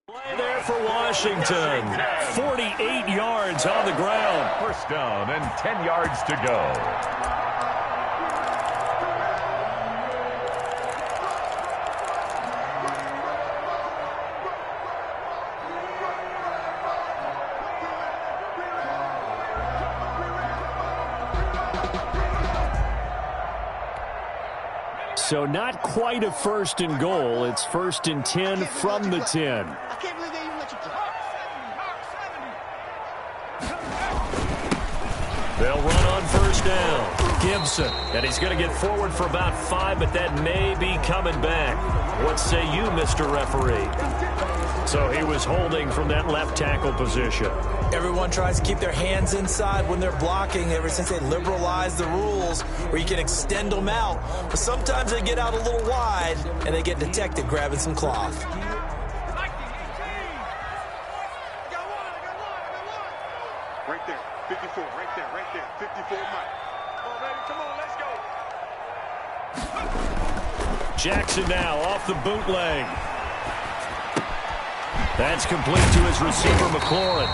Play there for Washington. 48 yards on the ground. First down and 10 yards to go. So not quite a first and goal. It's first and 10 from the 10. I can't believe they even let you play. They'll run on first down. Gibson. And he's going to get forward for about 5, but that may be coming back. What say you, Mr. Referee? So he was holding from that left tackle position. Everyone tries to keep their hands inside when they're blocking ever since they liberalized the rules where you can extend them out. But sometimes they get out a little wide and they get detected grabbing some cloth. Right there, 54, right there, 54 Mike. Oh, baby, come on, let's go. Jackson now off the bootleg. That's complete to his receiver, McLaurin.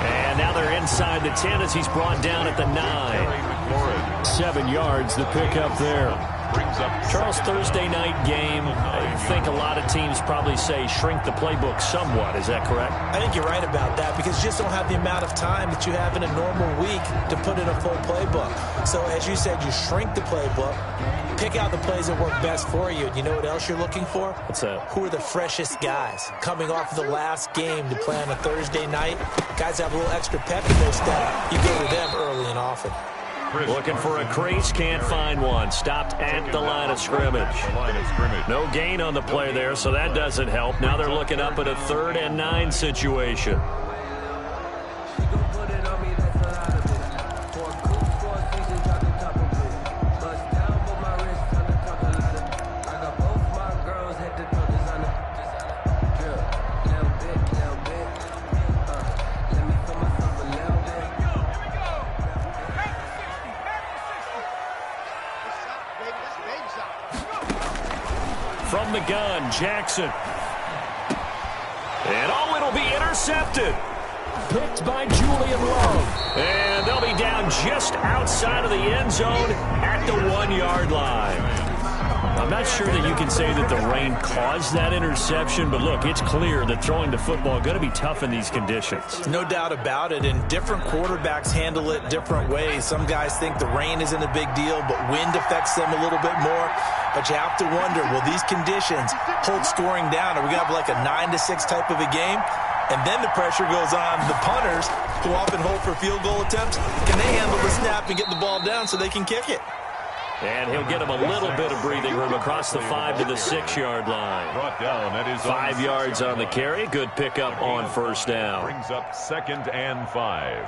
And now they're inside the 10 as he's brought down at the 9. 7 yards, the pickup there. Charles, Thursday night game, I think a lot of teams probably say shrink the playbook somewhat. Is that correct? I think you're right about that because you just don't have the amount of time that you have in a normal week to put in a full playbook. So as you said, you shrink the playbook, pick out the plays that work best for you. And you know what else you're looking for? What's that? Who are the freshest guys coming off of the last game to play on a Thursday night? Guys have a little extra pep in their step. You go to them early and often. Looking for a crease, can't find one. Stopped at the line of scrimmage. No gain on the play there, so that doesn't help. Now they're looking up at a 3rd and 9 situation. From the gun, Jackson. And oh, it'll be intercepted. Picked by Julian Love. And they'll be down just outside of the end zone at the 1-yard line. I'm not sure that you can say that the rain caused that interception, but look, it's clear that throwing the football is going to be tough in these conditions. No doubt about it, and different quarterbacks handle it different ways. Some guys think the rain isn't a big deal, but wind affects them a little bit more. But you have to wonder, will these conditions hold scoring down? Are we going to have like a 9-6 type of a game? And then the pressure goes on the punters who often hold for field goal attempts. Can they handle the snap and get the ball down so they can kick it? And he'll get him a little bit of breathing room across the 5 to the 6-yard line. Brought down. That is 5 yards on the carry. Good pickup on first down. Brings up 2nd and 5.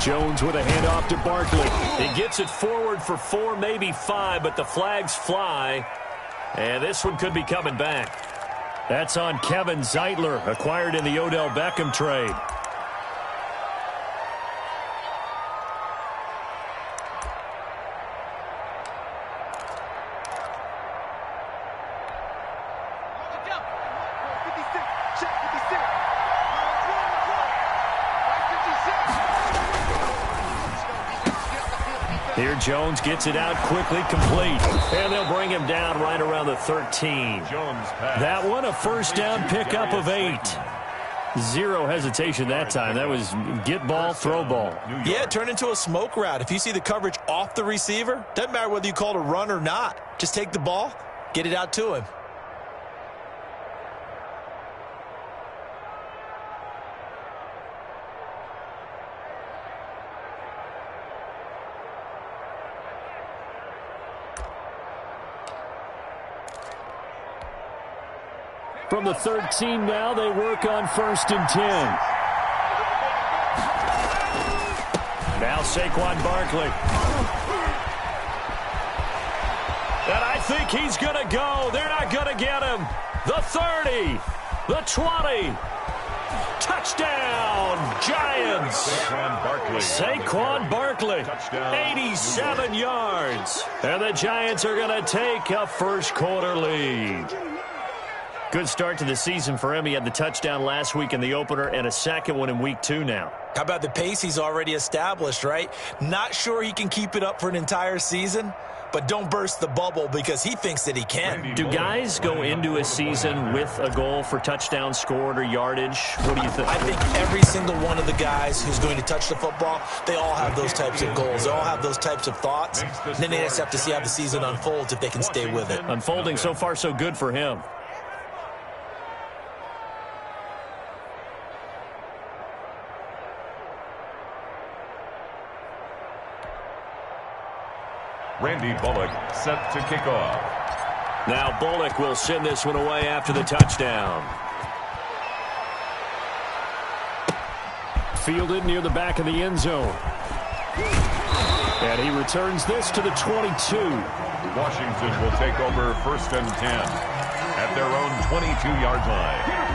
Jones with a handoff to Barkley. He gets it forward for 4, maybe 5, but the flags fly. And this one could be coming back. That's on Kevin Zeitler, acquired in the Odell Beckham trade. Here Jones gets it out quickly, complete. And they'll bring him down right around the 13. That one, a first down pickup of 8. Zero hesitation that time. That was get ball, throw ball. Yeah, it turned into a smoke route. If you see the coverage off the receiver, doesn't matter whether you call it a run or not. Just take the ball, get it out to him. From the 13 now, they work on 1st and 10. Now Saquon Barkley. And I think he's going to go. They're not going to get him. The 30. The 20. Touchdown, Giants. Saquon Barkley, 87 yards. And the Giants are going to take a first-quarter lead. Good start to the season for him. He had the touchdown last week in the opener and a second one in week 2 now. How about the pace he's already established, right? Not sure he can keep it up for an entire season, but don't burst the bubble because he thinks that he can. Do guys go into a season with a goal for touchdowns scored or yardage? What do you think? I think every single one of the guys who's going to touch the football, they all have those types of goals. They all have those types of thoughts. And then they just have to see how the season unfolds if they can stay with it. Unfolding so far so good for him. Randy Bullock set to kick off. Now Bullock will send this one away after the touchdown. Fielded near the back of the end zone. And he returns this to the 22. Washington will take over 1st and 10 at their own 22-yard line.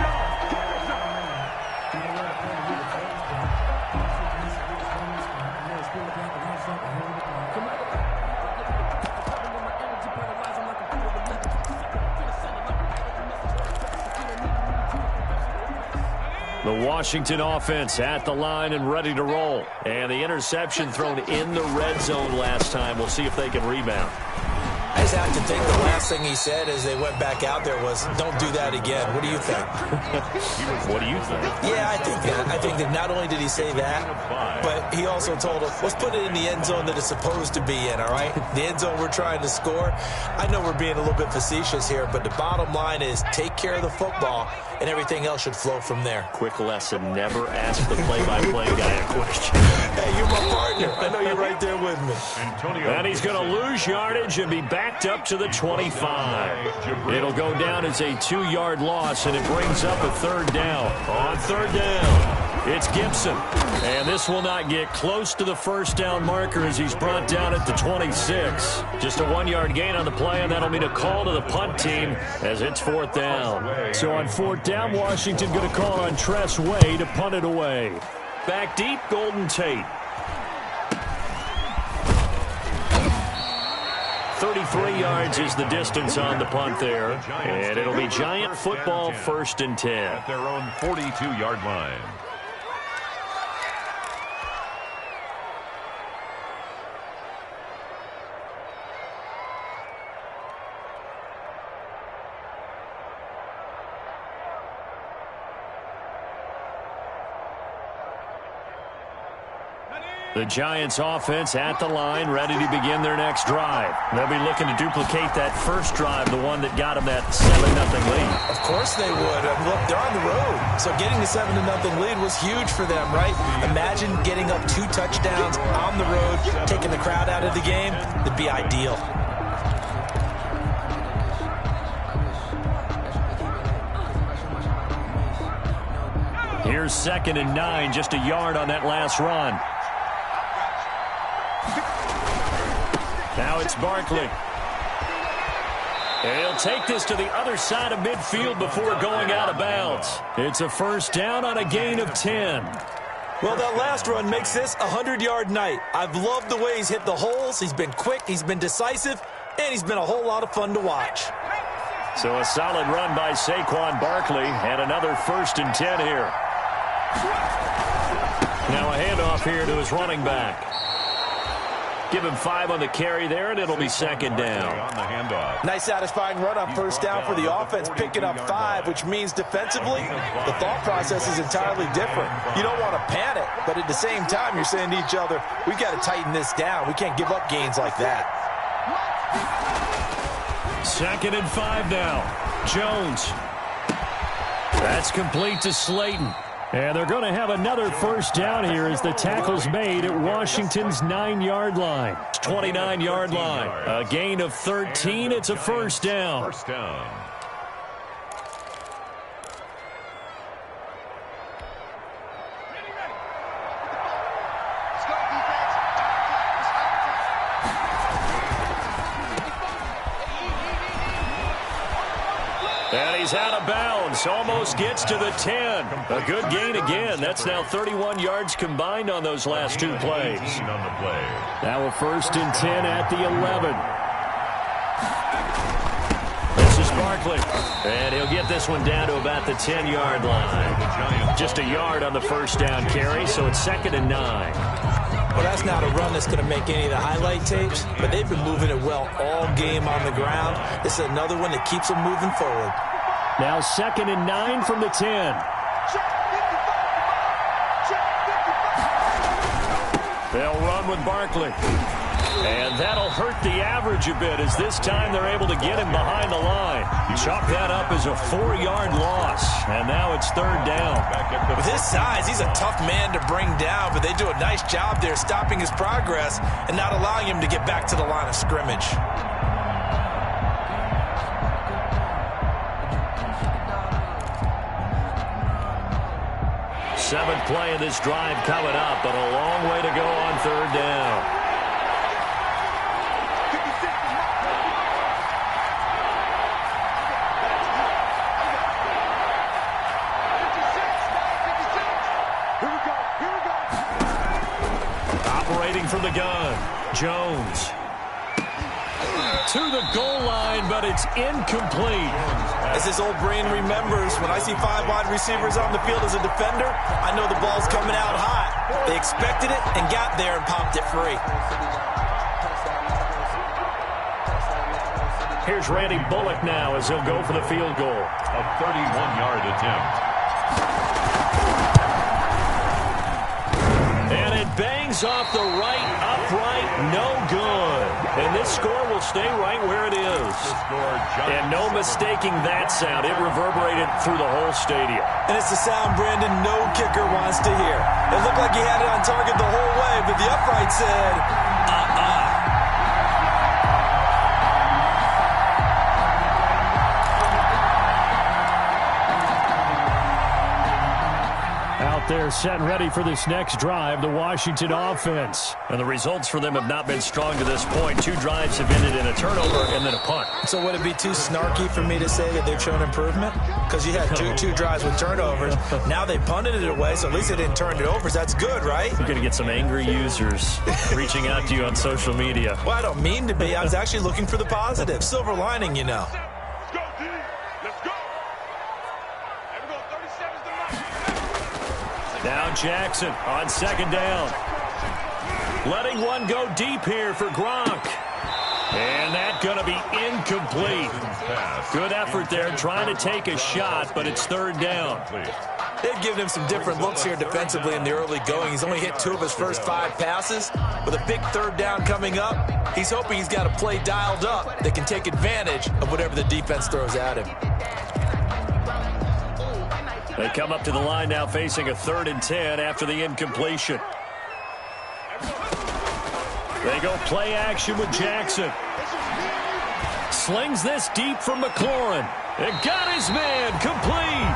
The Washington offense at the line and ready to roll. And the interception thrown in the red zone last time. We'll see if they can rebound. I just have to think the last thing he said as they went back out there was, don't do that again. What do you think? What do you think? Yeah, I think that. I think that not only did he say that, but he also told us, let's put it in the end zone that it's supposed to be in, all right? The end zone we're trying to score. I know we're being a little bit facetious here, but the bottom line is take care of the football, and everything else should flow from there. Quick lesson, never ask the play-by-play guy a question. Hey, you're my partner. I know you're right there with me. And he's going to lose yardage and be backed up to the 25. It'll go down as a 2-yard loss, and it brings up a 3rd down. On 3rd down, it's Gibson. And this will not get close to the 1st down marker as he's brought down at the 26. Just a 1-yard gain on the play, and that'll mean a call to the punt team as it's 4th down. So on 4th down, Washington going to call on Tress Way to punt it away. Back deep, Golden Tate. 33 yards is the distance on the punt there. And it'll be Giant football 1st and 10. At their own 42-yard line. The Giants offense at the line, ready to begin their next drive. They'll be looking to duplicate that first drive, the one that got them that 7-0 lead. Of course they would. Look, they're on the road. So getting the 7-0 lead was huge for them, right? Imagine getting up 2 touchdowns on the road, taking the crowd out of the game. It'd be ideal. Here's 2nd and 9, just a yard on that last run. Now it's Barkley. And he'll take this to the other side of midfield before going out of bounds. It's a 1st down on a gain of 10. Well, that last run makes this a 100-yard night. I've loved the way he's hit the holes. He's been quick, he's been decisive, and he's been a whole lot of fun to watch. So a solid run by Saquon Barkley, and another 1st and 10 here. Now a handoff here to his running back. Give him 5 on the carry there, and it'll be 2nd down. On the handoff. Nice satisfying run on 1st down for the offense, picking up 5, which means defensively, the thought process is entirely different. You don't want to panic, but at the same time, you're saying to each other, we've got to tighten this down. We can't give up gains like that. 2nd and 5 now. Jones. That's complete to Slayton. And they're going to have another 1st down here as the tackle's made at Washington's 9-yard line. 29-yard line. A gain of 13. It's a 1st down. 1st down. He's out of bounds. Almost gets to the 10. A good gain again. That's now 31 yards combined on those last two plays. On the play. Now a 1st and 10 at the 11. This is Barkley. And he'll get this one down to about the 10-yard line. Just a yard on the first down carry, so it's 2nd and 9. Well, that's not a run that's going to make any of the highlight tapes, but they've been moving it well all game on the ground. This is another one that keeps them moving forward. Now 2nd and 9 from the 10. They'll run with Barkley. And that'll hurt the average a bit as this time they're able to get him behind the line. Chalk that up as a 4-yard loss. And now it's 3rd down. With his size, he's a tough man to bring down, but they do a nice job there stopping his progress and not allowing him to get back to the line of scrimmage. Seventh play of this drive coming up, but a long way to go on 3rd down. From the gun, Jones. To the goal line, but it's incomplete. As his old brain remembers, when I see 5 wide receivers on the field as a defender, I know the ball's coming out hot. They expected it and got there and popped it free. Here's Randy Bullock now as he'll go for the field goal. A 31-yard attempt. And it bangs off the right upright, no good. And this score will stay right where it is. And no mistaking that sound. It reverberated through the whole stadium. And it's the sound, Brandon, no kicker wants to hear. It looked like he had it on target the whole way, but the upright said, They're set and ready for this next drive, the Washington offense. And the results for them have not been strong to this point. 2 drives have ended in a turnover and then a punt. So would it be too snarky for me to say that they've shown improvement? Because you had two drives with turnovers. Now they punted it away, so at least they didn't turn it over. So that's good, right? You're going to get some angry users reaching out to you on social media. Well, I don't mean to be. I was actually looking for the positive. Silver lining, you know. Now Jackson on 2nd down. Letting one go deep here for Gronk. And that's going to be incomplete. Good effort there trying to take a shot, but it's 3rd down. They've given him some different looks here defensively in the early going. He's only hit 2 of his first 5 passes. With a big 3rd down coming up, he's hoping he's got a play dialed up that can take advantage of whatever the defense throws at him. They come up to the line now facing a 3rd and 10 after the incompletion. They go play action with Jackson. Slings this deep from McLaurin. It got his man complete.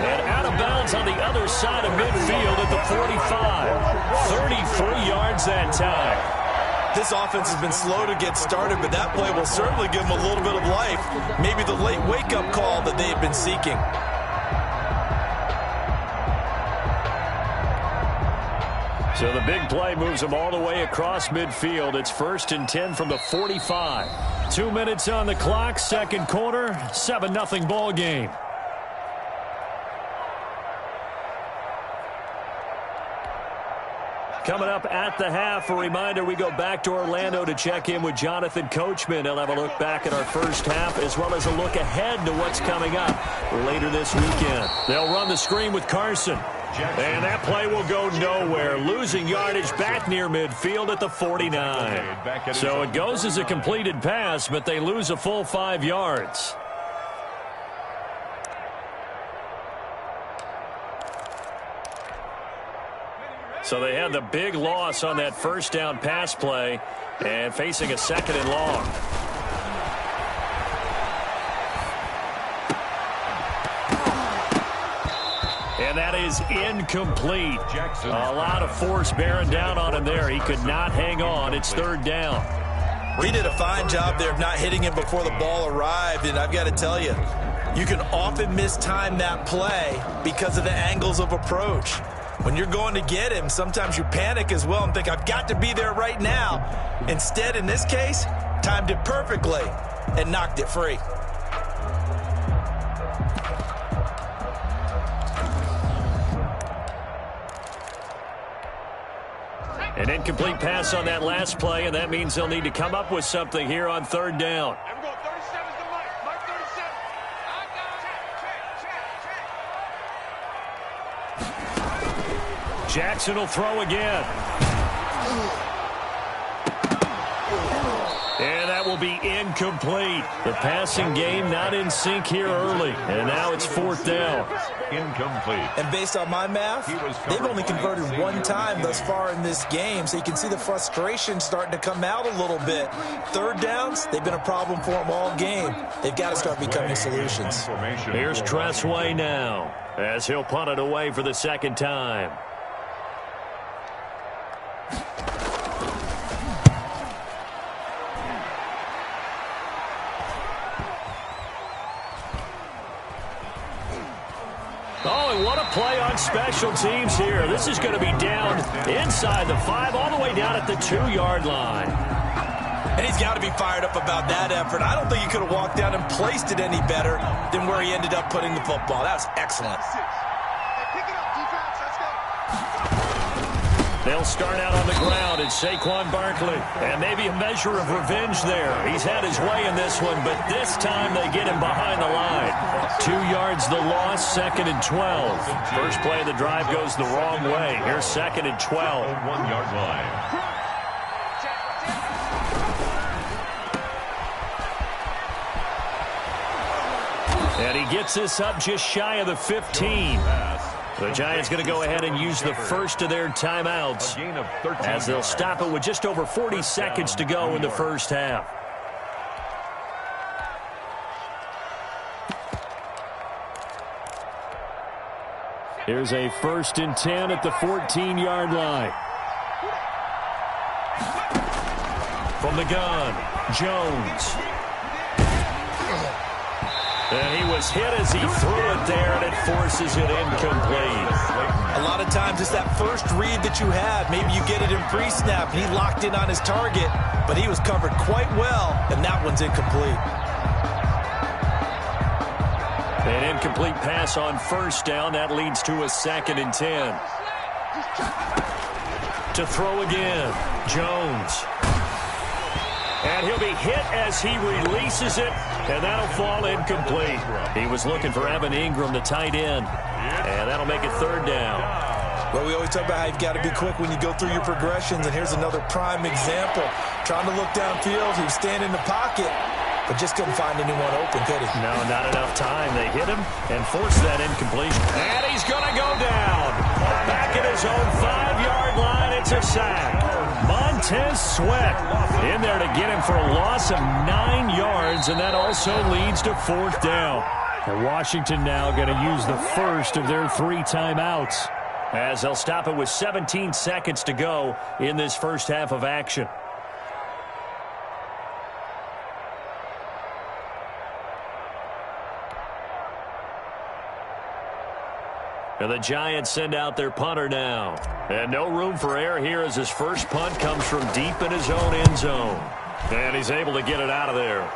And out of bounds on the other side of midfield at the 45. 33 yards that time. This offense has been slow to get started, but that play will certainly give them a little bit of life. Maybe the late wake-up call that they've been seeking. So the big play moves them all the way across midfield. It's 1st and 10 from the 45. 2 minutes on the clock, 2nd quarter, 7-0 ball game. Coming up at the half, a reminder, we go back to Orlando to check in with Jonathan Coachman. He'll have a look back at our first half as well as a look ahead to what's coming up later this weekend. They'll run the screen with Carson. And that play will go nowhere. Losing yardage back near midfield at the 49. So it goes as a completed pass, but they lose a full 5 yards. So they had the big loss on that 1st down pass play and facing a 2nd and long. And that is incomplete. Jackson. A lot of force bearing down on him there. He could not hang on. It's 3rd down. He did a fine job there of not hitting him before the ball arrived. And I've got to tell you, You can often mistime that play because of the angles of approach. When you're going to get him, sometimes you panic as well and think, I've got to be there right now. Instead, in this case, timed it perfectly and knocked it free. An incomplete pass on that last play, and that means they'll need to come up with something here on third down. I'm going 37 to Mike. Mike 37. I got it. Jackson will throw again. And that will be incomplete. The passing game not in sync here early. And now it's fourth down. Incomplete. And based on my math, they've only converted one time thus far in this game, so you can see the frustration starting to come out a little bit. Third downs, they've been a problem for them all game. They've got to start becoming solutions. Here's Tressway now as he'll punt it away for the second time. Oh, and what a play on special teams here. This is going to be down inside the 5, all the way down at the 2-yard line. And he's got to be fired up about that effort. I don't think he could have walked down and placed it any better than where he ended up putting the football. That was excellent. Hey, pick it up, defense. Let's go. They'll start out on the ground. It's Saquon Barkley. And maybe a measure of revenge there. He's had his way in this one, but this time they get him behind the line. 2 yards the loss, 2nd and 12. First play of the drive goes the wrong way. Here's 2nd and 12. 1-yard line. And he gets this up just shy of the 15. The Giants going to go ahead and use the first of their timeouts as they'll stop it with just over 40 seconds to go in the first half. Here's a 1st and 10 at the 14-yard line. From the gun, Jones. And he was hit as he threw it there, and it forces it incomplete. A lot of times it's that first read that you have. Maybe you get it in pre-snap. He locked in on his target, but he was covered quite well, and that one's incomplete. An incomplete pass on first down. That leads to a 2nd and 10. To throw again, Jones. And he'll be hit as he releases it, and that'll fall incomplete. He was looking for Evan Ingram, the tight end, and that'll make it 3rd down. Well, we always talk about how you've got to be quick when you go through your progressions, and here's another prime example. Trying to look downfield, he was standing in the pocket, but just couldn't find anyone open, could he? No, not enough time. They hit him and forced that incompletion. And he's going to go down. Back at his own 5-yard line, it's a sack. Montez Sweat in there to get him for a loss of 9 yards, and that also leads to 4th down. And Washington now going to use the first of their 3 timeouts as they'll stop it with 17 seconds to go in this first half of action. And the Giants send out their punter now. And no room for error here as his first punt comes from deep in his own end zone. And he's able to get it out of there.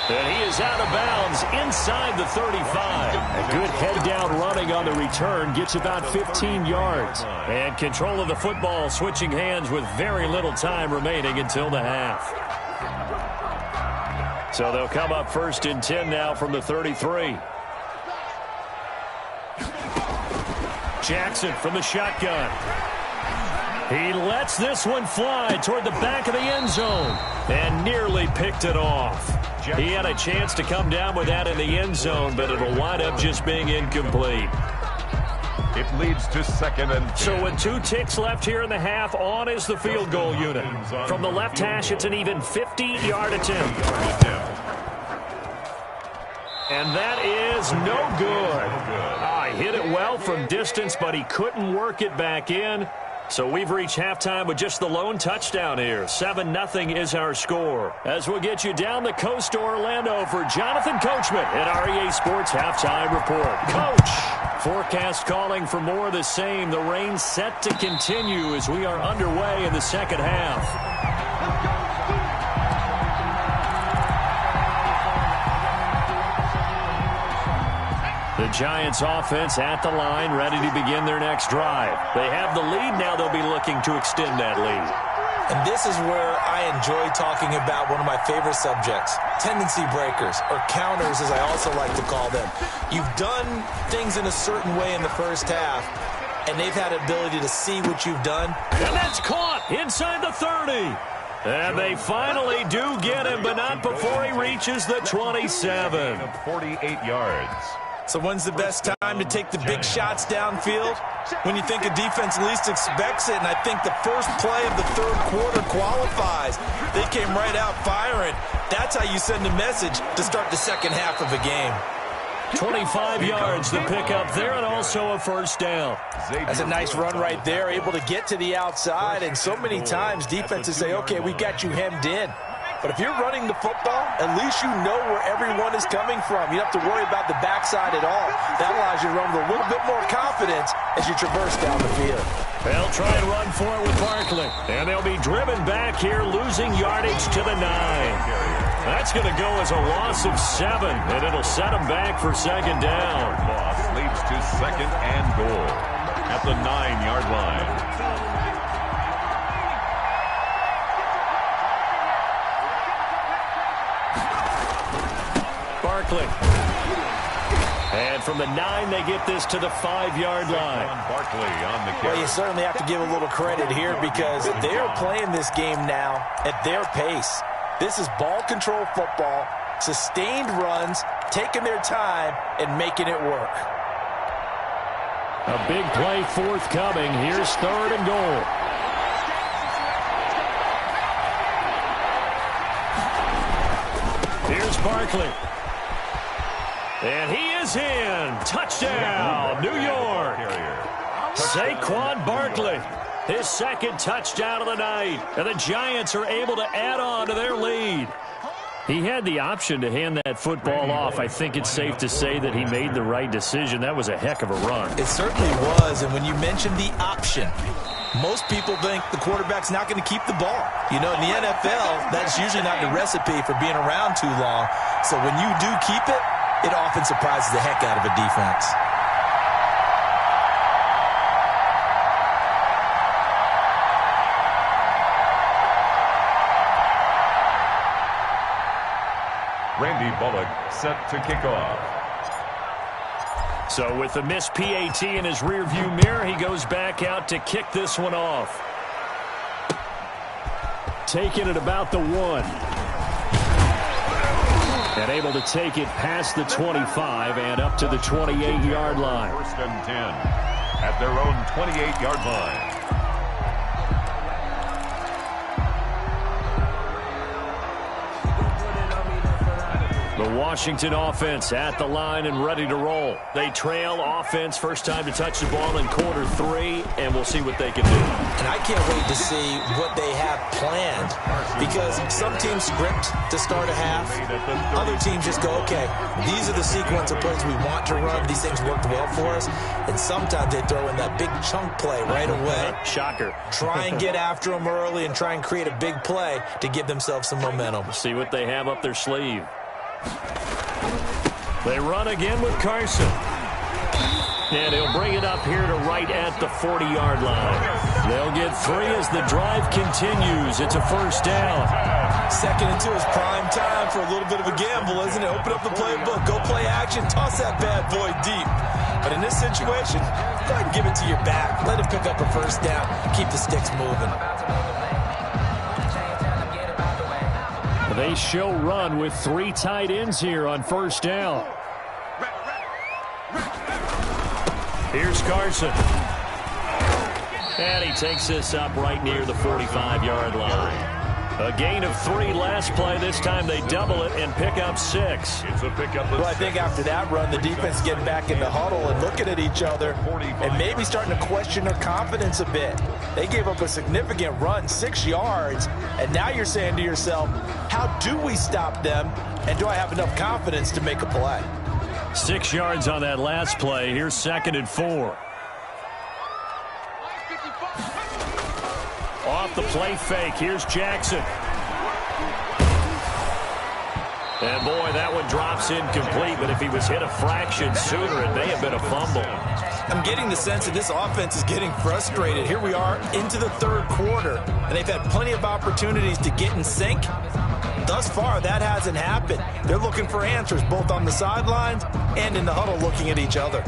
And he is out of bounds inside the 35. A good head-down running on the return gets about 15 yards. And control of the football switching hands with very little time remaining until the half. So they'll come up 1st and 10 now from the 33. Jackson from the shotgun. He lets this one fly toward the back of the end zone and nearly picked it off. He had a chance to come down with that in the end zone, but it'll wind up just being incomplete. It leads to 2nd and 10. So with 2 ticks left here in the half, on is the field goal unit. From the left hash, it's an even 50-yard attempt. And that is no good. Hit it well from distance, but he couldn't work it back in. So we've reached halftime with just the lone touchdown here. 7-0 is our score. As we'll get you down the coast to Orlando for Jonathan Coachman at our EA Sports Halftime Report. Coach, forecast calling for more of the same. The rain set to continue as we are underway in the second half. The Giants offense at the line, ready to begin their next drive. They have the lead. Now they'll be looking to extend that lead. And this is where I enjoy talking about one of my favorite subjects, tendency breakers, or counters as I also like to call them. You've done things in a certain way in the first half, and they've had an ability to see what you've done. And that's caught inside the 30. And they finally do get him, but not before he reaches the 27. 48 yards. So when's the best time to take the big shots downfield? When you think a defense least expects it, and I think the first play of the third quarter qualifies. They came right out firing. That's how you send a message to start the second half of a game. 25 yards to pick up there, and also a first down. That's a nice run right there, able to get to the outside, and so many times defenses say, okay, we got you hemmed in. But if you're running the football, at least you know where everyone is coming from. You don't have to worry about the backside at all. That allows you to run with a little bit more confidence as you traverse down the field. They'll try and run for it with Barkley. And they'll be driven back here, losing yardage to the 9. That's going to go as a loss of 7, and it'll set them back for second down. Loss leads to second and goal at the 9-yard line. Barkley. And from the 9, they get this to the 5-yard line. Barkley on the carry. Well, you certainly have to give a little credit here because they're playing this game now at their pace. This is ball control football, sustained runs, taking their time, and making it work. A big play forthcoming. Here's 3rd and goal. Here's Barkley. And he is in. Touchdown, New York. Saquon Barkley, his second touchdown of the night. And the Giants are able to add on to their lead. He had the option to hand that football off. I think it's safe to say that he made the right decision. That was a heck of a run. It certainly was. And when you mentioned the option, most people think the quarterback's not going to keep the ball. You know, in the NFL, that's usually not the recipe for being around too long. So when you do keep it, it often surprises the heck out of a defense. Randy Bullock set to kick off. So with the missed PAT in his rearview mirror, he goes back out to kick this one off. Taking it about the 1. And able to take it past the 25 and up to the 28-yard line. 1st and 10 at their own 28-yard line. The Washington offense at the line and ready to roll. They trail offense, first time to touch the ball in quarter 3, and we'll see what they can do. And I can't wait to see what they have planned because some teams script to start a half. Other teams just go, okay, these are the sequence of plays we want to run. These things worked well for us. And sometimes they throw in that big chunk play right away. Shocker. Try and get after them early and try and create a big play to give themselves some momentum. See what they have up their sleeve. They run again with Carson. And he'll bring it up here to right at the 40-yard line. They'll get 3 as the drive continues. It's a first down. 2nd and 2 is prime time for a little bit of a gamble, isn't it? Open up the playbook, go play action, toss that bad boy deep. But in this situation, go ahead and give it to your back. Let him pick up a first down. Keep the sticks moving. They show run with 3 tight ends here on first down. Here's Carson. And he takes this up right near the 45-yard line. A gain of 3 last play. This time they double it and pick up 6. It's a pickup. Well, I think after that run, the defense getting back in the huddle and looking at each other and maybe starting to question their confidence a bit. They gave up a significant run, 6 yards, and now you're saying to yourself, how do we stop them, and do I have enough confidence to make a play? 6 yards on that last play. Here's 2nd and 4. Off the play fake. Here's Jackson. And, boy, that one drops incomplete, but if he was hit a fraction sooner, it may have been a fumble. I'm getting the sense that this offense is getting frustrated. Here we are into the 3rd quarter, and they've had plenty of opportunities to get in sync. Thus far, that hasn't happened. They're looking for answers both on the sidelines and in the huddle looking at each other.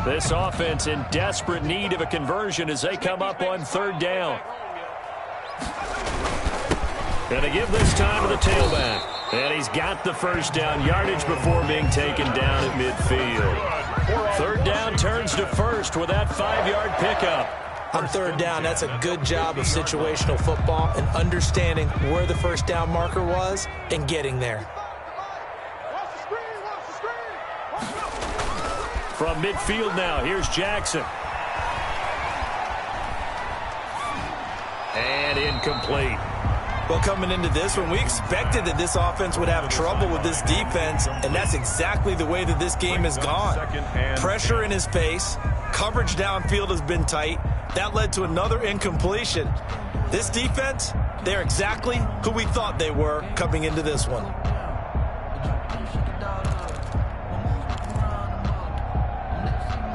This offense in desperate need of a conversion as they come up on 3rd down. And they give this time to the tailback. And he's got the first down yardage before being taken down at midfield. 3rd down turns to 1st with that 5-yard pickup. On 3rd down, that's a good job of situational football and understanding where the first down marker was and getting there. From midfield now, here's Jackson. And incomplete. Well, coming into this one, we expected that this offense would have trouble with this defense, and that's exactly the way that this game has gone. Pressure in his face, coverage downfield has been tight. That led to another incompletion. This defense, they're exactly who we thought they were coming into this one.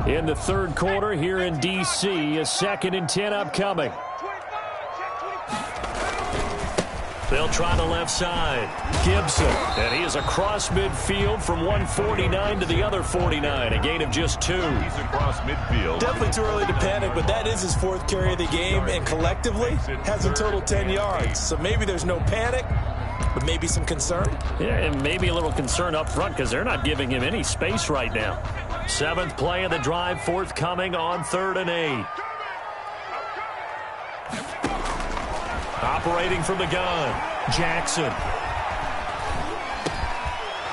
In the 3rd quarter here in D.C., a 2nd and 10 upcoming. They'll try the left side. Gibson, and he is across midfield from 149 to the other 49, a gain of just 2. He's across midfield. Definitely too early to panic, but that is his 4th carry of the game, and collectively has a total 10 yards. So maybe there's no panic, but maybe some concern. Yeah, and maybe a little concern up front because they're not giving him any space right now. 7th play of the drive, forthcoming on 3rd and 8. Operating from the gun, Jackson.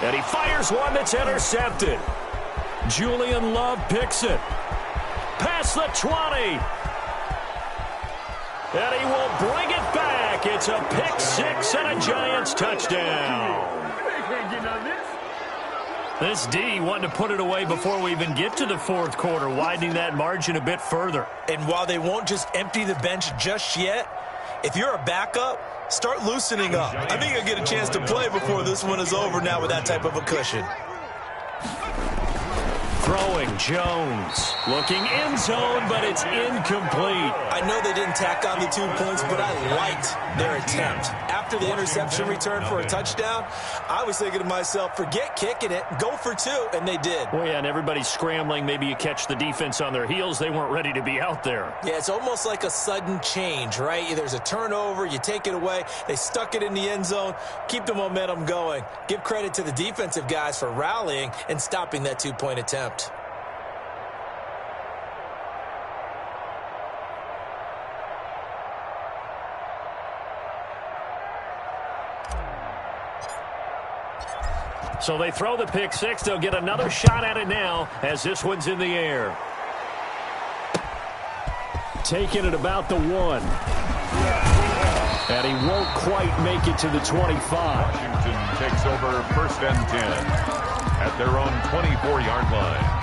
And he fires one that's intercepted. Julian Love picks it. Past the 20. And he will bring it back. It's a pick 6 and a Giants touchdown. This D wanting to put it away before we even get to the 4th quarter, widening that margin a bit further. And while they won't just empty the bench just yet, if you're a backup, start loosening up. I think you'll get a chance to play before this one is over now with that type of a cushion. Throwing, Jones. Looking end zone, but it's incomplete. I know they didn't tack on the 2 points, but I liked their attempt. After the interception return for a touchdown, I was thinking to myself, forget kicking it, go for 2, and they did. Well, yeah, and everybody's scrambling. Maybe you catch the defense on their heels. They weren't ready to be out there. Yeah, it's almost like a sudden change, right? There's a turnover, you take it away, they stuck it in the end zone, keep the momentum going. Give credit to the defensive guys for rallying and stopping that 2-point attempt. So they throw the pick 6. They'll get another shot at it now as this one's in the air. Taking it about the 1. And he won't quite make it to the 25. Washington takes over 1st and 10 at their own 24-yard line.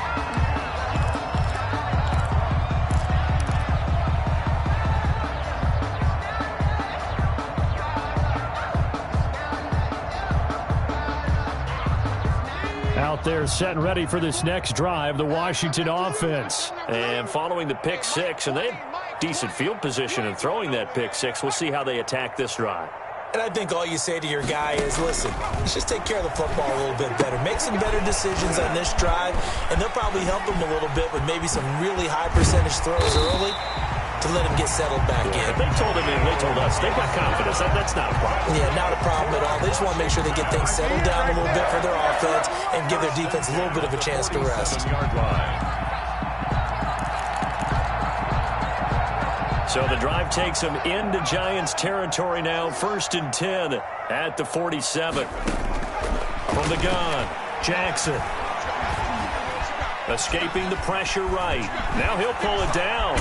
Out there set and ready for this next drive, the Washington offense. And following the pick 6, and they had decent field position in throwing that pick 6. We'll see how they attack this drive. And I think all you say to your guy is, listen, let's just take care of the football a little bit better. Make some better decisions on this drive, and they'll probably help him a little bit with maybe some really high percentage throws early to let him get settled back in. They told him and they told us they've got confidence. That's not a problem. Yeah, not a problem at all. They just want to make sure they get things settled down a little bit for their offense and give their defense a little bit of a chance to rest. So the drive takes him into Giants territory now. 1st and 10 at the 47. From the gun, Jackson. Escaping the pressure right. Now he'll pull it down.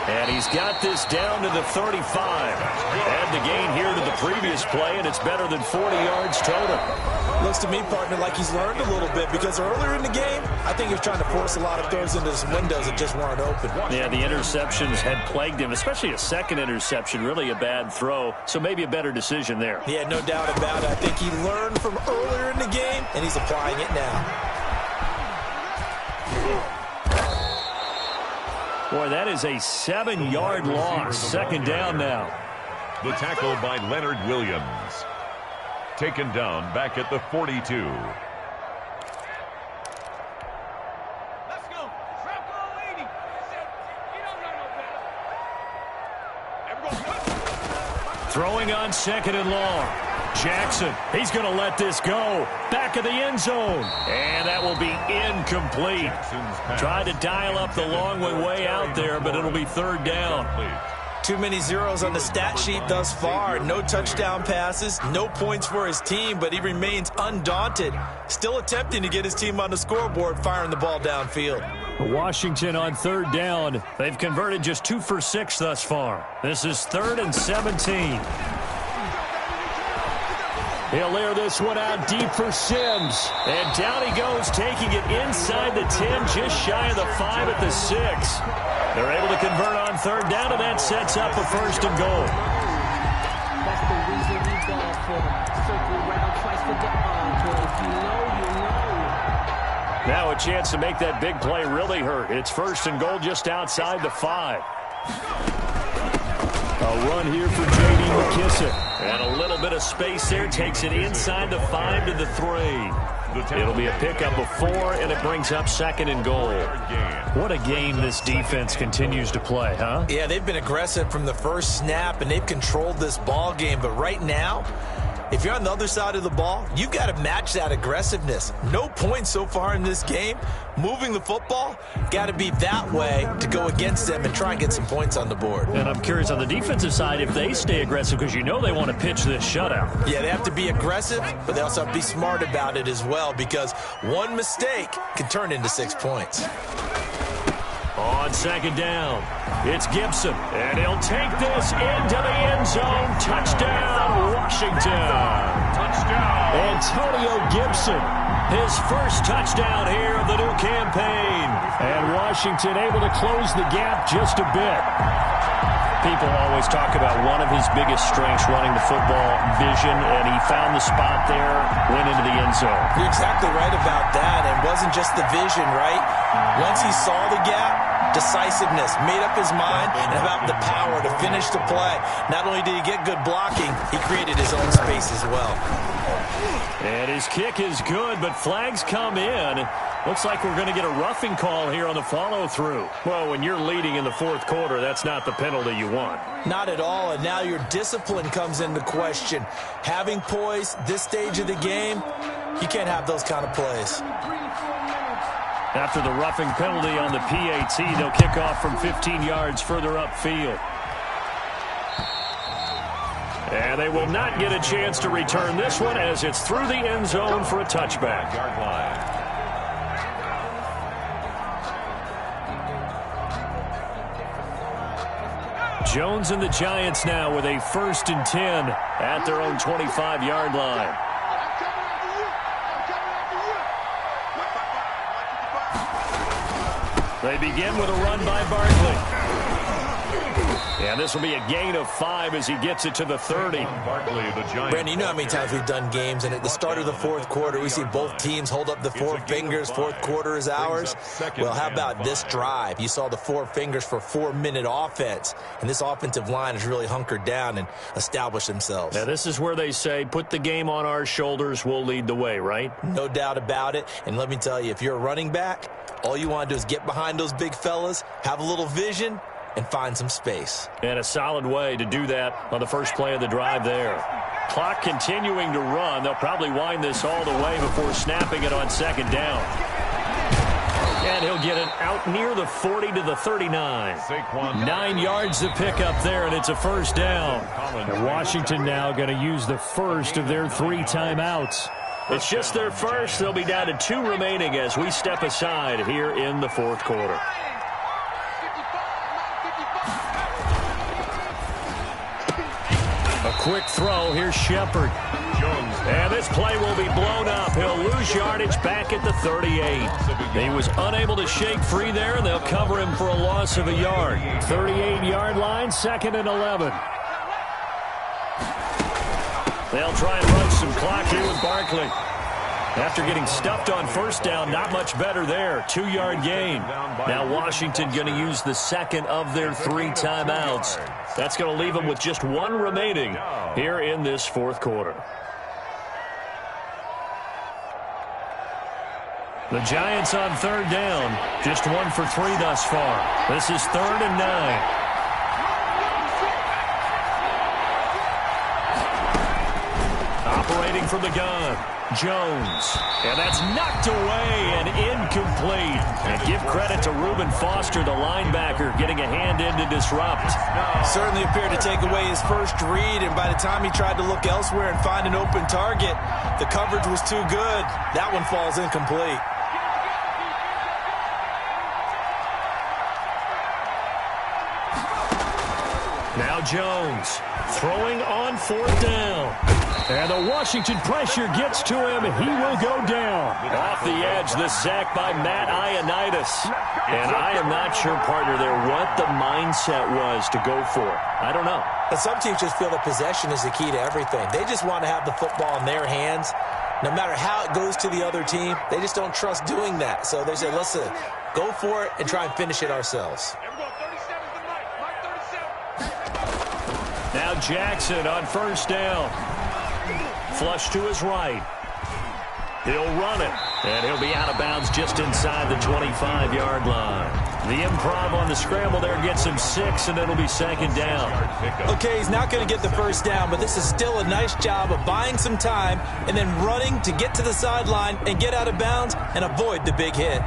And he's got this down to the 35. Add the gain here to the previous play, and it's better than 40 yards total. Looks to me, partner, like he's learned a little bit, because earlier in the game, I think he was trying to force a lot of throws into some windows that just weren't open. Yeah, the interceptions had plagued him, especially a second interception, really a bad throw. So maybe a better decision there. Yeah, no doubt about it. I think he learned from earlier in the game, and he's applying it now. Boy, that is a 7-yard loss. 2nd down now. The tackle by Leonard Williams. Taken down back at the 42. Let's go. Trap 80. You don't know no better. Throwing on 2nd and long. Jackson, he's going to let this go. Back of the end zone. And that will be incomplete. Tried to dial up the long way out there, but it'll be 3rd down. Too many zeros on the stat sheet thus far. No touchdown passes, no points for his team, but he remains undaunted. Still attempting to get his team on the scoreboard, firing the ball downfield. Washington on 3rd down. They've converted just 2 for 6 thus far. This is 3rd and 17. He'll air this one out deep for Sims. And down he goes, taking it inside the 10, just shy of the 5 at the 6. They're able to convert on 3rd down, and that sets up a 1st and goal. That's the reason we go for circle round twice for the encore. If you know, you know. Now a chance to make that big play really hurt. It's 1st and goal just outside the 5. A run here for J.D. McKissick. And a little bit of space there. Takes it inside the 5 to the 3. It'll be a pickup of 4, and it brings up 2nd and goal. What a game this defense continues to play, huh? Yeah, they've been aggressive from the first snap, and they've controlled this ball game. But right now, if you're on the other side of the ball, you've got to match that aggressiveness. No points so far in this game. Moving the football, got to be that way to go against them and try and get some points on the board. And I'm curious on the defensive side if they stay aggressive, because you know they want to pitch this shutout. Yeah, they have to be aggressive, but they also have to be smart about it as well, because one mistake can turn into 6 points. On 2nd down, it's Gibson, and he'll take this into the end zone. Touchdown, Washington. Touchdown. Antonio Gibson, his first touchdown here of the new campaign. And Washington able to close the gap just a bit. People always talk about one of his biggest strengths running the football, vision, and he found the spot there, went into the end zone. You're exactly right about that. It wasn't just the vision, right? Once he saw the gap, decisiveness, made up his mind, and about the power to finish the play. Not only did he get good blocking, he created his own space as well. And his kick is good, but flags come in. Looks like we're going to get a roughing call here on the follow-through. Well, when you're leading in the 4th quarter, that's not the penalty you want. Not at all, and now your discipline comes into question. Having poise this stage of the game, you can't have those kind of plays. After the roughing penalty on the PAT, they'll kick off from 15 yards further upfield. And they will not get a chance to return this one as it's through the end zone for a touchback. Yard line. Jones and the Giants now with a 1st and 10 at their own 25-yard line. They begin with a run by Barkley. And this will be a gain of 5 as he gets it to the 30. Barkley, the Giants. Brandon, you know how many times we've done games, and at the start of the 4th quarter, we see both teams hold up the 4 fingers. 4th quarter is ours. Well, how about this drive? You saw the 4 fingers for 4-minute offense, and this offensive line has really hunkered down and established themselves. Now, this is where they say, put the game on our shoulders, we'll lead the way, right? No doubt about it. And let me tell you, if you're a running back, all you want to do is get behind those big fellas, have a little vision, and find some space. And a solid way to do that on the first play of the drive there. Clock continuing to run. They'll probably wind this all the way before snapping it on 2nd down. And he'll get it out near the 40 to the 39. 9 yards to pick up there, and it's a first down. And Washington now going to use the first of their 3 timeouts. It's just their first. They'll be down to 2 remaining as we step aside here in the fourth quarter. A quick throw. Here's Shepard. And this play will be blown up. He'll lose yardage back at the 38. He was unable to shake free there, and they'll cover him for a loss of a yard. 38-yard line, 2nd and 11. They'll try and run some clock here with Barkley. After getting stuffed on first down, not much better there. 2-yard gain. Now Washington going to use the second of their 3 timeouts. That's going to leave them with just 1 remaining here in this fourth quarter. The Giants on 3rd down. Just 1 for 3 thus far. This is 3rd and 9. Operating from the gun, Jones. And that's knocked away and incomplete. And give credit to Reuben Foster, the linebacker, getting a hand in to disrupt. Certainly appeared to take away his first read, and by the time he tried to look elsewhere and find an open target, the coverage was too good. That one falls incomplete. Now Jones throwing on 4th down. And the Washington pressure gets to him. He will go down. Off the edge, the sack by Matt Ioannidis. And I am not sure, partner, there what the mindset was to go for it. I don't know. But some teams just feel that possession is the key to everything. They just want to have the football in their hands. No matter how it goes to the other team, they just don't trust doing that. So they say, listen, go for it and try and finish it ourselves. Now Jackson on 1st down. Flush to his right. He'll run it, and he'll be out of bounds just inside the 25-yard line. The improv on the scramble there gets him 6, and it'll be 2nd down. Okay, he's not going to get the first down, but this is still a nice job of buying some time and then running to get to the sideline and get out of bounds and avoid the big hit.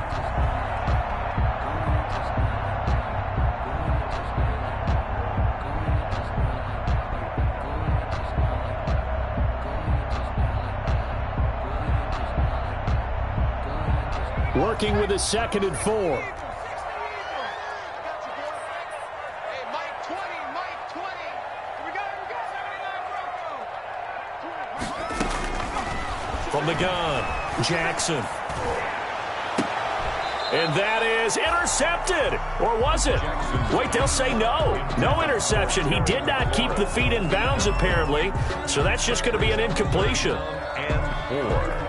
Working with a 2nd and 4. Hey, Mike 20, Mike 20. We got 79 Bronco. From the gun, Jackson. And that is intercepted. Or was it? Wait, they'll say no. No interception. He did not keep the feet in bounds, apparently. So that's just going to be an incompletion. And 4.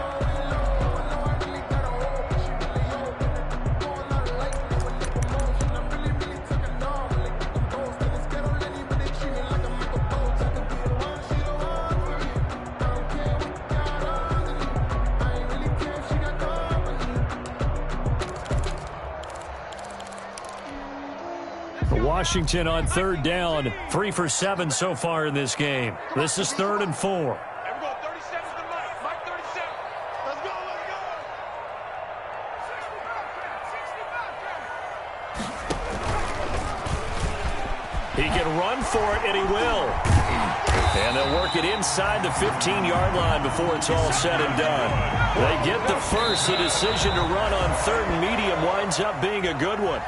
Washington on 3rd down, 3 for 7 so far in this game. This is 3rd and 4. Hey, we're going 37 to Mike. Mike 37. Let's go, let's go. 65. He can run for it, and he will. And they'll work it inside the 15-yard line before it's all said and done. They get the first. The decision to run on 3rd and medium winds up being a good one.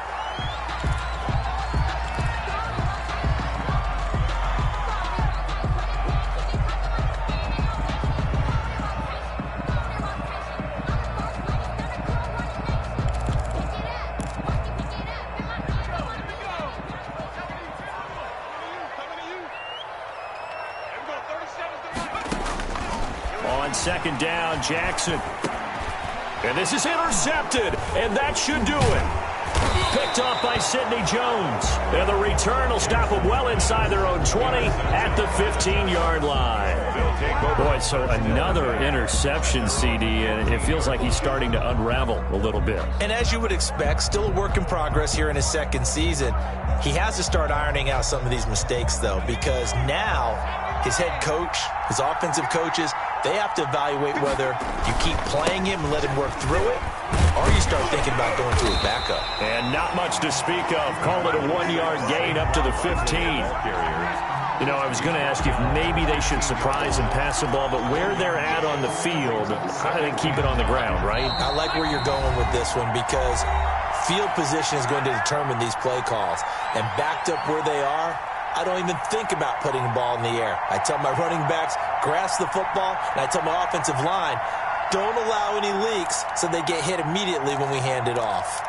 On 2nd down, Jackson. And this is intercepted, and that should do it. Picked off by Sidney Jones. And the return will stop them well inside their own 20 at the 15-yard line. Boy, so another interception, CD, and it feels like he's starting to unravel a little bit. And as you would expect, still a work in progress here in his 2nd season. He has to start ironing out some of these mistakes, though, because now his head coach, his offensive coaches, they have to evaluate whether you keep playing him and let him work through it, or you start thinking about going to his backup. And not much to speak of. Call it a 1-yard gain up to the 15. You know, I was going to ask you if maybe they should surprise and pass the ball, but where they're at on the field, I think keep it on the ground, right? I like where you're going with this one because field position is going to determine these play calls. And backed up where they are, I don't even think about putting the ball in the air. I tell my running backs, grasp the football, and I tell my offensive line, don't allow any leaks so they get hit immediately when we hand it off.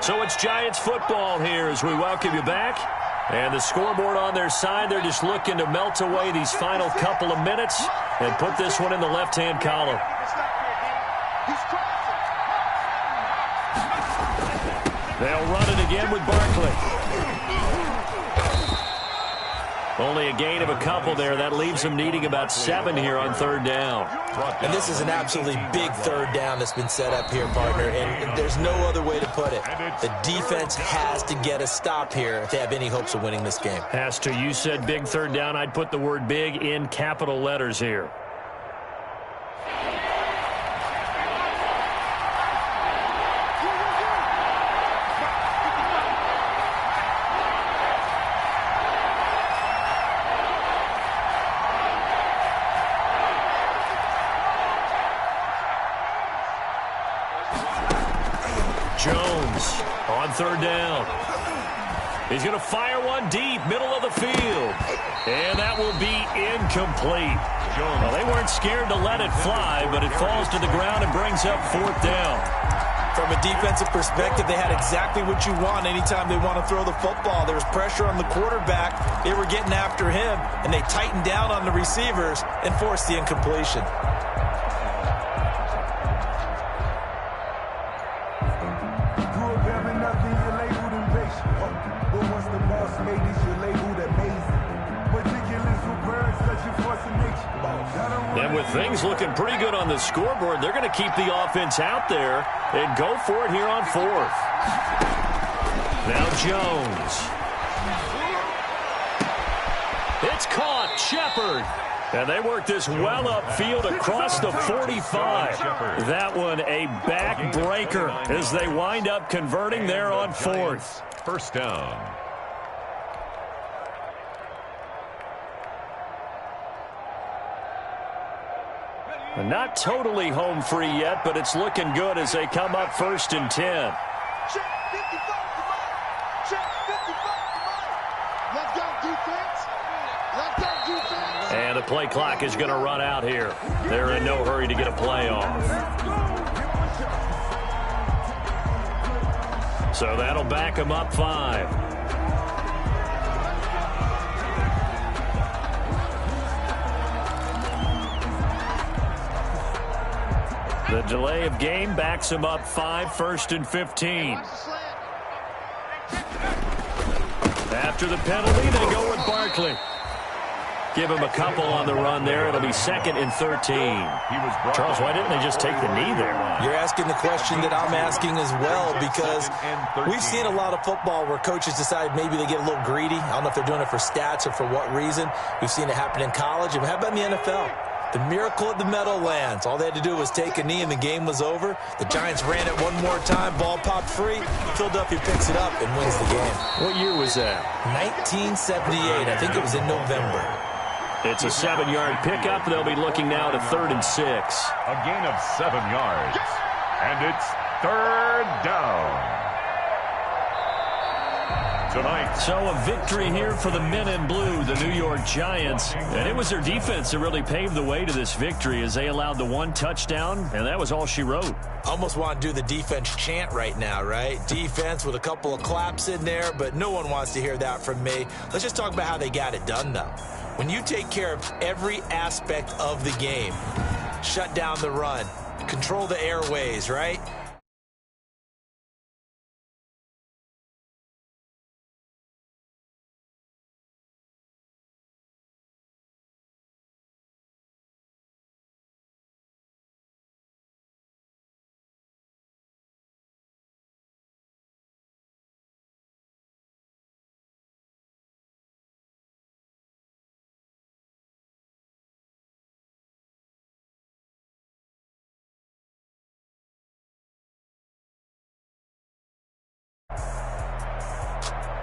So it's Giants football here as we welcome you back. And the scoreboard on their side, they're just looking to melt away these final couple of minutes and put this one in the left-hand column. They'll run it again with Barkley. Only a gain of a couple there. That leaves them needing about 7 here on 3rd down. And this is an absolutely big 3rd down that's been set up here, partner, and there's no other way to put it. The defense has to get a stop here if they have any hopes of winning this game. Has to. You said big 3rd down. I'd put the word big in capital letters here. Jones on 3rd down. He's going to fire one deep, middle of the field. And that will be incomplete. Well, they weren't scared to let it fly, but it falls to the ground and brings up 4th down. From a defensive perspective, they had exactly what you want anytime they want to throw the football. There was pressure on the quarterback. They were getting after him, and they tightened down on the receivers and forced the incompletion. And with things looking pretty good on the scoreboard, they're going to keep the offense out there and go for it here on 4th. Now Jones. It's caught. Shepard. And they work this well upfield across the 45. That one a backbreaker as they wind up converting there on 4th. 1st down. Not totally home free yet, but it's looking good as they come up 1st and 10. Check 55 to Mike. Check 55 to Mike. Let's go, defense. Let's go, defense. And the play clock is going to run out here. They're in no hurry to get a play off. So that'll back them up 5. The delay of game backs them up 5, 1st and 15. After the penalty, they go with Barkley. Give him a couple on the run there. It'll be 2nd and 13. Charles, why didn't they just take the knee there? You're asking the question that I'm asking as well, because we've seen a lot of football where coaches decide maybe they get a little greedy. I don't know if they're doing it for stats or for what reason. We've seen it happen in college. And how about in the NFL? The miracle at the Meadowlands. All they had to do was take a knee and the game was over. The Giants ran it one more time. Ball popped free. Philadelphia picks it up and wins the game. What year was that? 1978. I think it was in November. It's a 7-yard pickup. They'll be looking now to 3rd and 6. A gain of 7 yards. And it's 3rd down. Tonight. So a victory here for the men in blue, the New York Giants. And it was their defense that really paved the way to this victory as they allowed the 1 touchdown, and that was all she wrote. Almost want to do the defense chant right now, right? Defense with a couple of claps in there, but no one wants to hear that from me. Let's just talk about how they got it done, though. When you take care of every aspect of the game, shut down the run, control the airways, right?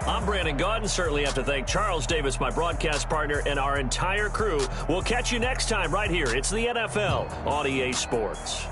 I'm Brandon Gaudin. Certainly have to thank Charles Davis, my broadcast partner, and our entire crew. We'll catch you next time right here. It's the NFL on EA Sports.